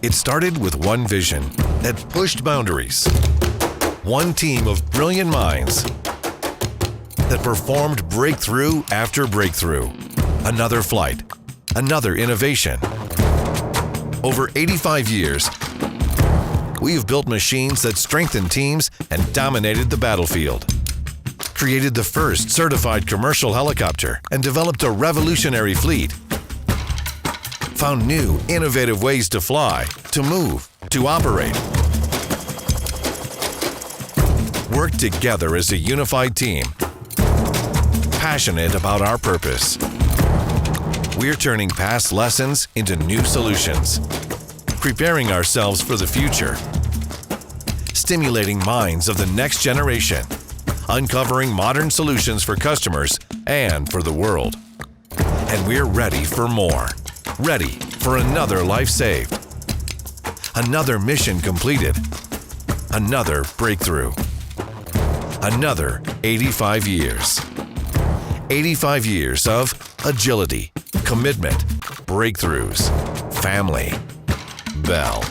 It started with one vision that pushed boundaries. One team of brilliant minds that performed breakthrough after breakthrough. Another flight, another innovation. Over 85 years, we have built machines that strengthened teams and dominated the battlefield. Created the first certified commercial helicopter and developed a revolutionary fleet. Found new, innovative ways to fly, to move, to operate. Worked together as a unified team, passionate about our purpose. We're turning past lessons into new solutions, preparing ourselves for the future, stimulating minds of the next generation, uncovering modern solutions for customers and for the world. And we're ready for more. Ready for another life saved. Another mission completed. Another breakthrough. Another 85 years. 85 years of agility, commitment, breakthroughs, family. Bell.